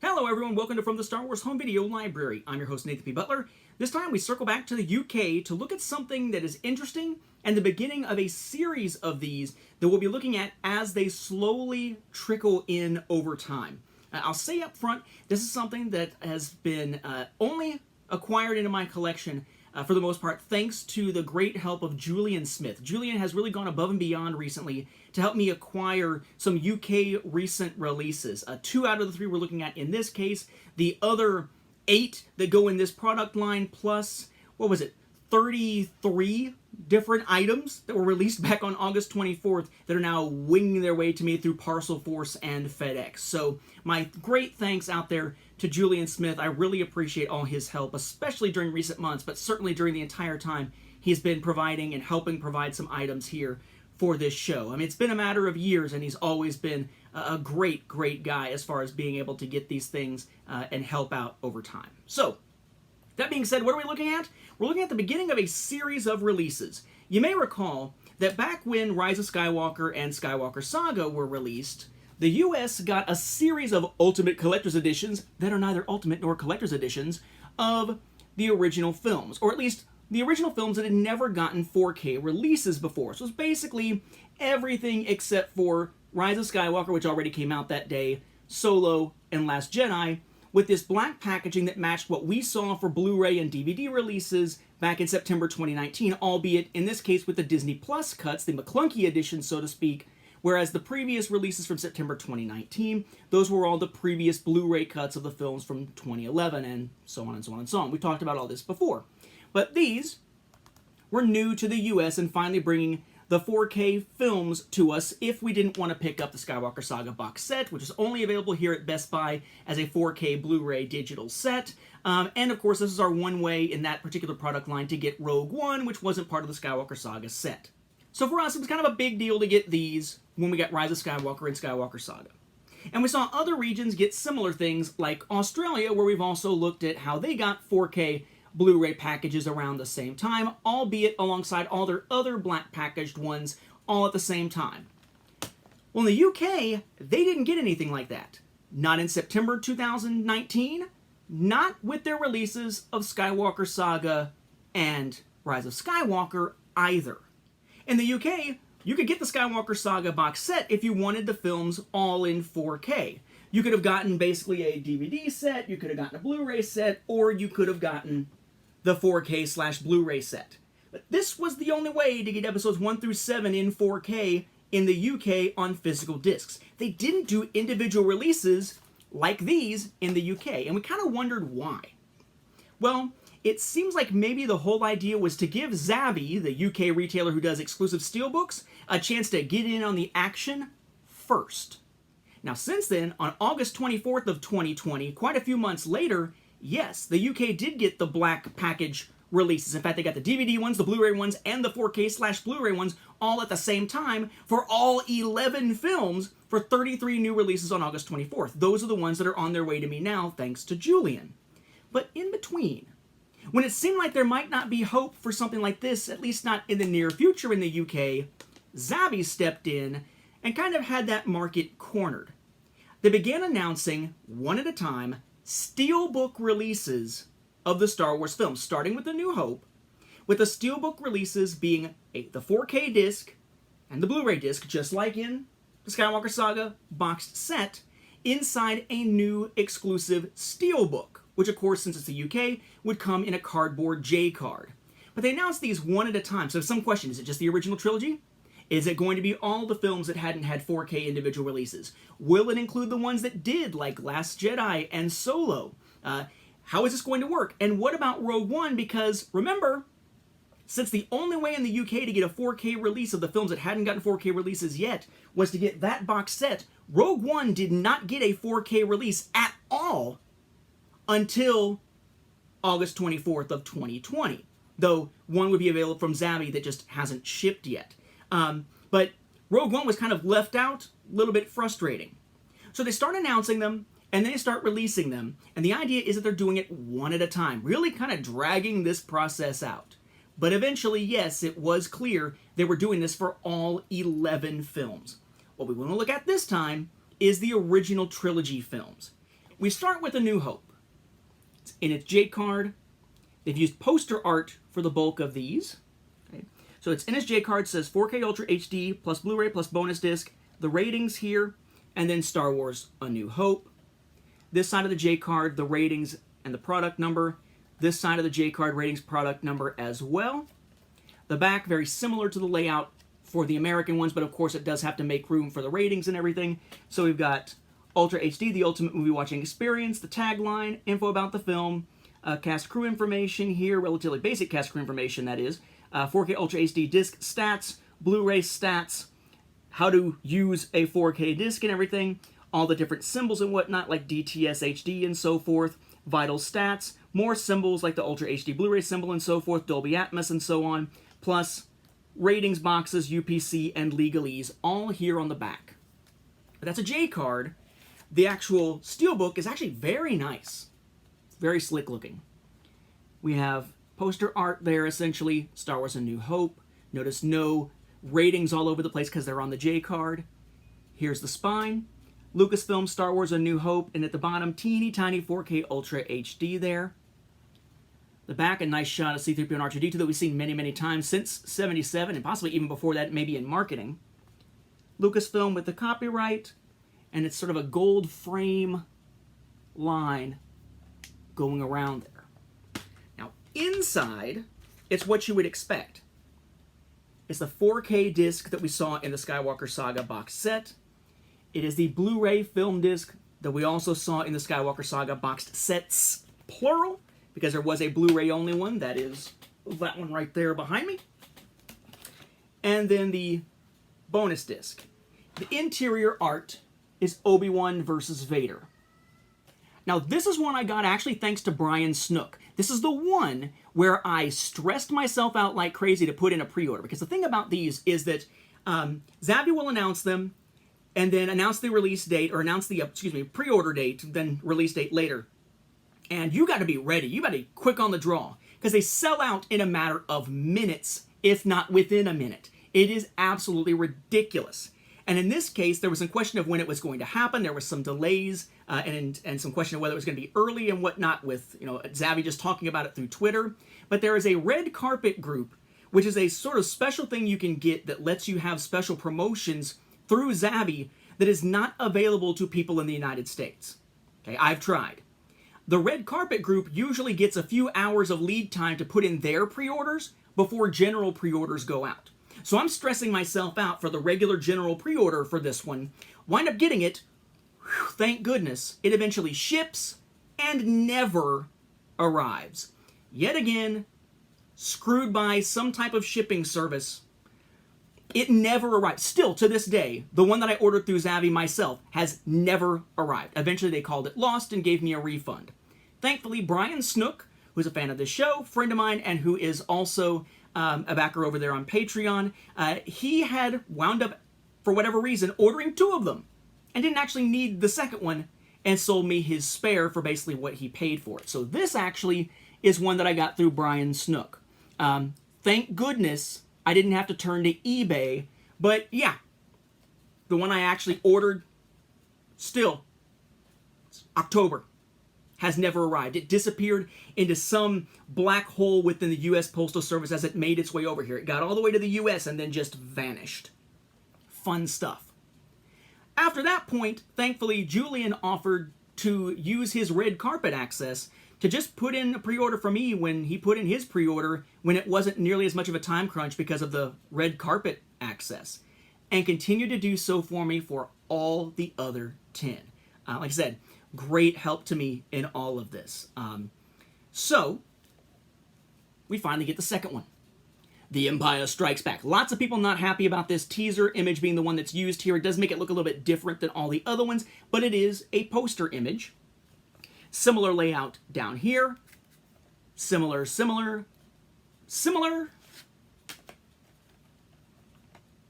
Hello everyone, welcome to From the Star Wars Home Video Library. I'm your host Nathan P. Butler. This time we circle back to the UK to look at something that is interesting and the beginning of a series of these that we'll be looking at as they slowly trickle in over time. I'll say up front, this is something that has been only acquired into my collection for the most part, thanks to the great help of Julian Smith. Julian has really gone above and beyond recently to help me acquire some UK recent releases. 2 out of the 3 we're looking at in this case. The other 8 that go in this product line, plus, 33 different items that were released back on August 24th that are now winging their way to me through Parcel Force and FedEx. So my great thanks out there to Julian Smith. I really appreciate all his help, especially during recent months, but certainly during the entire time he's been providing and helping provide some items here for this show. I mean, it's been a matter of years, and he's always been a great, great guy as far as being able to get these things and help out over time. So, that being said, what are we looking at? We're looking at the beginning of a series of releases. You may recall that back when Rise of Skywalker and Skywalker Saga were released, the US got a series of Ultimate Collector's Editions that are neither Ultimate nor Collector's Editions of the original films, or at least the original films that had never gotten 4K releases before. So it's basically everything except for Rise of Skywalker, which already came out that day, Solo, and Last Jedi, with this black packaging that matched what we saw for Blu-ray and DVD releases back in September 2019, albeit in this case with the Disney Plus cuts, the McClunky edition, so to speak, whereas the previous releases from September 2019, those were all the previous Blu-ray cuts of the films from 2011, and so on and so on and so on. We talked about all this before. But these were new to the US and finally bringing the 4K films to us if we didn't want to pick up the Skywalker Saga box set, which is only available here at Best Buy as a 4K Blu-ray digital set. And of course, this is our one way in that particular product line to get Rogue One, which wasn't part of the Skywalker Saga set. So for us, it was kind of a big deal to get these when we got Rise of Skywalker and Skywalker Saga. And we saw other regions get similar things, like Australia, where we've also looked at how they got 4K Blu-ray packages around the same time, albeit alongside all their other black packaged ones all at the same time. Well, in the UK, they didn't get anything like that. Not in September 2019, not with their releases of Skywalker Saga and Rise of Skywalker either. In the UK, you could get the Skywalker Saga box set if you wanted the films all in 4K. You could have gotten basically a DVD set, you could have gotten a Blu-ray set, or you could have gotten the 4K/Blu-ray set. But this was the only way to get episodes 1 through 7 in 4K in the UK on physical discs. They didn't do individual releases like these in the UK, and we kind of wondered why. Well, it seems like maybe the whole idea was to give Zavvi, the UK retailer who does exclusive steelbooks, a chance to get in on the action first. Now, since then, on August 24th of 2020, quite a few months later, yes, the UK did get the black package releases. In fact, they got the DVD ones, the Blu-ray ones, and the 4K/Blu-ray ones all at the same time for all 11 films for 33 new releases on August 24th. Those are the ones that are on their way to me now, thanks to Julian. But in between, when it seemed like there might not be hope for something like this, at least not in the near future in the UK, Zavvi stepped in and kind of had that market cornered. They began announcing, one at a time, steelbook releases of the Star Wars films, starting with A New Hope, with the steelbook releases being the 4K disc and the Blu-ray disc, just like in the Skywalker Saga boxed set, inside a new exclusive steelbook, which of course, since it's the UK, would come in a cardboard J-card. But they announced these one at a time, so some question, is it just the original trilogy? Is it going to be all the films that hadn't had 4K individual releases? Will it include the ones that did, like Last Jedi and Solo? How is this going to work? And what about Rogue One? Because remember, since the only way in the UK to get a 4K release of the films that hadn't gotten 4K releases yet was to get that box set, Rogue One did not get a 4K release at all until August 24th of 2020. Though one would be available from Zavvi that just hasn't shipped yet. But Rogue One was kind of left out, a little bit frustrating. So they start announcing them, and then they start releasing them, and the idea is that they're doing it one at a time, really kind of dragging this process out. But eventually, yes, it was clear they were doing this for all 11 films. What we want to look at this time is the original trilogy films. we start with A New Hope. It's in its J card. They've used poster art for the bulk of these. Okay. So it's in its J card, says 4K Ultra HD plus Blu-ray plus bonus disc. The ratings here, and then Star Wars A New Hope. This side of the J card, the ratings and the product number. This side of the J card, ratings, product number as well. The back, very similar to the layout for the American ones, but of course it does have to make room for the ratings and everything. So we've got Ultra HD, the ultimate movie watching experience, the tagline, info about the film, cast crew information here, relatively basic cast crew information, that is. 4K Ultra HD disc stats, Blu-ray stats, how to use a 4K disc and everything, all the different symbols and whatnot, like DTS HD and so forth, vital stats, more symbols like the Ultra HD Blu-ray symbol and so forth, Dolby Atmos and so on, plus ratings boxes, UPC, and legalese, all here on the back. That's a J card. The actual steelbook is actually very nice. Very slick looking. We have poster art there, essentially. Star Wars A New Hope. Notice no ratings all over the place because they're on the J card. Here's the spine. Lucasfilm Star Wars A New Hope. And at the bottom, teeny tiny 4K Ultra HD there. The back, a nice shot of C-3PO and R2-D2 that we've seen many, many times since 77, and possibly even before that, maybe in marketing. Lucasfilm with the copyright, and it's sort of a gold frame line going around there. Now, inside, it's what you would expect. It's the 4K disc that we saw in the Skywalker Saga box set. It is the Blu-ray film disc that we also saw in the Skywalker Saga boxed sets, plural, because there was a Blu-ray only one. That is that one right there behind me. And then the bonus disc. The interior art is Obi-Wan versus Vader. Now, this is one I got actually thanks to Brian Snook. This is the one where I stressed myself out like crazy to put in a pre-order. Because the thing about these is that Zavvi will announce them and then announce the release date, or announce the, pre-order date, then release date later. And you got to be ready. You got to be quick on the draw. Because they sell out in a matter of minutes, if not within a minute. It is absolutely ridiculous. And in this case, there was some question of when it was going to happen. There was some delays and some question of whether it was going to be early and whatnot, with Zavvi just talking about it through Twitter. But there is a red carpet group, which is a sort of special thing you can get that lets you have special promotions through Zavvi that is not available to people in the United States. Okay, I've tried. The red carpet group usually gets a few hours of lead time to put in their pre-orders before general pre-orders go out. So I'm stressing myself out for the regular general pre-order for this one. Wind up getting it. Whew, thank goodness. It eventually ships and never arrives. Yet again, screwed by some type of shipping service. It never arrived. Still, to this day, the one that I ordered through Zavvi myself has never arrived. Eventually, they called it lost and gave me a refund. Thankfully, Brian Snook, who's a fan of this show, friend of mine, and who is also a backer over there on Patreon, he had wound up, for whatever reason, ordering 2 of them and didn't actually need the second one, and sold me his spare for basically what he paid for it. So this actually is one that I got through Brian Snook. Thank goodness I didn't have to turn to eBay, but yeah, the one I actually ordered, still, October, has never arrived. It disappeared into some black hole within the U.S. Postal Service as it made its way over here. It got all the way to the U.S. and then just vanished. Fun stuff. After that point, thankfully, Julian offered to use his red carpet access to just put in a pre-order for me when he put in his pre-order when it wasn't nearly as much of a time crunch because of the red carpet access, and continued to do so for me for all the other 10. Like I said, great help to me in all of this. So, we finally get the second one. The Empire Strikes Back. Lots of people not happy about this teaser image being the one that's used here. It does make it look a little bit different than all the other ones, but it is a poster image. Similar layout down here. Similar.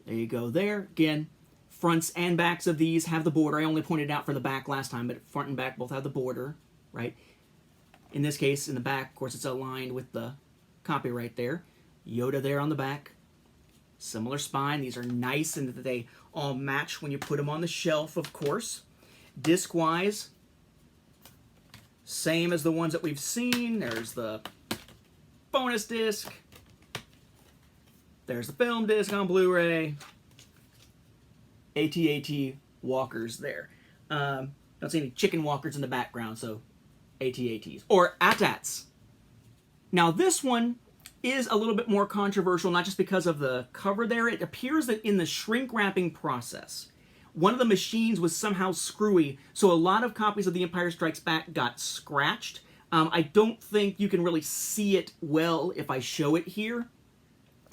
There you go there. Again, fronts and backs of these have the border. I only pointed out for the back last time, but front and back both have the border, right? In this case, in the back, of course, it's aligned with the copyright there. Yoda there on the back. Similar spine. These are nice and that they all match when you put them on the shelf, of course. Disc-wise, Same as the ones that we've seen. There's the bonus disc. There's the film disc on Blu-ray. AT-AT walkers there. Don't see any chicken walkers in the background, so AT-ATs. Or AT-ATs. Now this one is a little bit more controversial, not just because of the cover there. It appears that in the shrink wrapping process, one of the machines was somehow screwy, so a lot of copies of The Empire Strikes Back got scratched. I don't think you can really see it well if I show it here.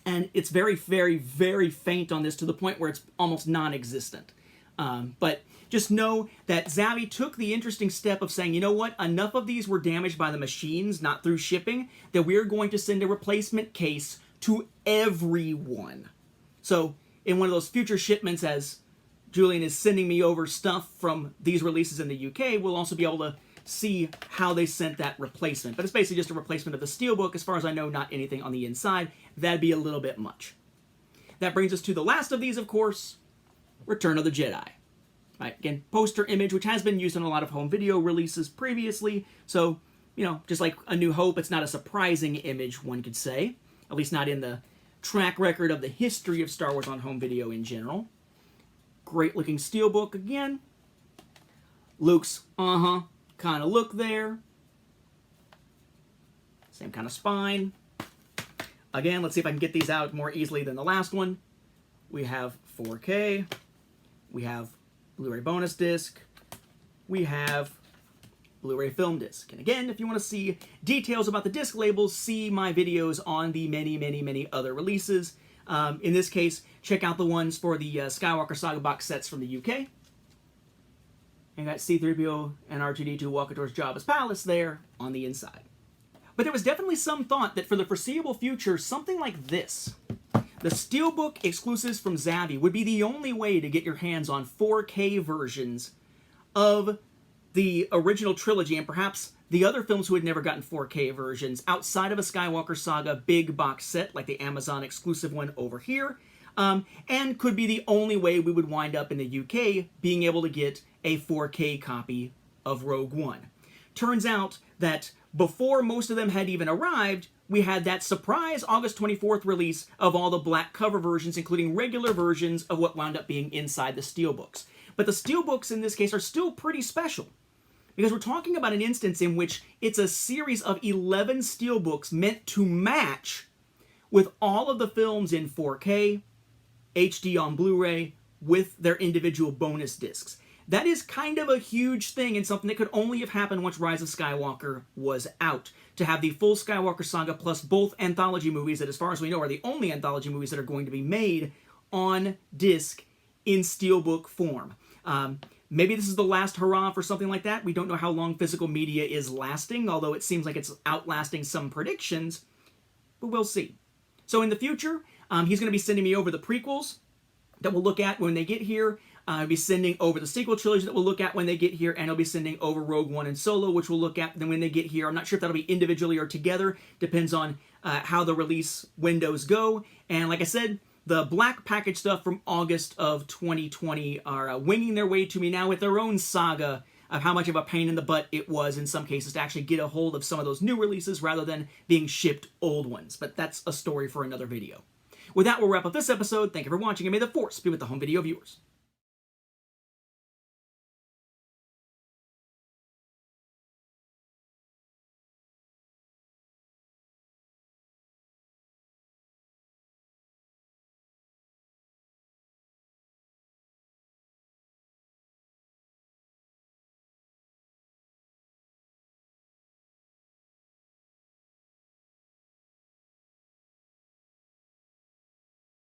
And it's very, very, very faint on this, to the point where it's almost non-existent. But just know that Zavvi took the interesting step of saying, you know what, enough of these were damaged by the machines, not through shipping, that we're going to send a replacement case to everyone. So in one of those future shipments, as Julian is sending me over stuff from these releases in the UK, we'll also be able to see how they sent that replacement. But it's basically just a replacement of the Steelbook. As far as I know, not anything on the inside. That'd be a little bit much. That brings us to the last of these, of course, Return of the Jedi. Right, again, poster image, which has been used in a lot of home video releases previously. So, you know, just like A New Hope, it's not a surprising image, one could say. At least not in the track record of the history of Star Wars on home video in general. Great looking Steelbook again. Luke's, kind of look there. Same kind of spine. Again, let's see if I can get these out more easily than the last one. We have 4K. We have Blu-ray bonus disc. We have Blu-ray film disc. And again, if you want to see details about the disc labels, see my videos on the many, many, many other releases. In this case, check out the ones for the Skywalker Saga box sets from the UK. And got C-3PO and R2-D2 walking towards Jabba's palace there on the inside. But there was definitely some thought that for the foreseeable future, something like this, the Steelbook exclusives from Zavvi, would be the only way to get your hands on 4K versions of the original trilogy, and perhaps the other films who had never gotten 4K versions outside of a Skywalker Saga big box set, like the Amazon exclusive one over here, and could be the only way we would wind up in the UK being able to get a 4K copy of Rogue One. Turns out that before most of them had even arrived, we had that surprise August 24th release of all the black cover versions, including regular versions of what wound up being inside the Steelbooks. But the Steelbooks in this case are still pretty special, because we're talking about an instance in which it's a series of 11 Steelbooks meant to match with all of the films in 4K, HD on Blu-ray, with their individual bonus discs. That is kind of a huge thing, and something that could only have happened once Rise of Skywalker was out. To have the full Skywalker Saga plus both anthology movies that, as far as we know, are the only anthology movies that are going to be made on disc in Steelbook form. Maybe this is the last hurrah for something like that. We don't know how long physical media is lasting, although it seems like it's outlasting some predictions, but we'll see. So in the future, he's going to be sending me over the prequels that we'll look at when they get here. I'll be sending over the sequel trilogy that we'll look at when they get here, and I'll be sending over Rogue One and Solo, which we'll look at then when they get here. I'm not sure if that'll be individually or together. Depends on how the release windows go. And like I said, the black package stuff from August of 2020 are winging their way to me now with their own saga of how much of a pain in the butt it was in some cases to actually get a hold of some of those new releases rather than being shipped old ones. But that's a story for another video. With that, we'll wrap up this episode. Thank you for watching, and may the Force be with the home video viewers.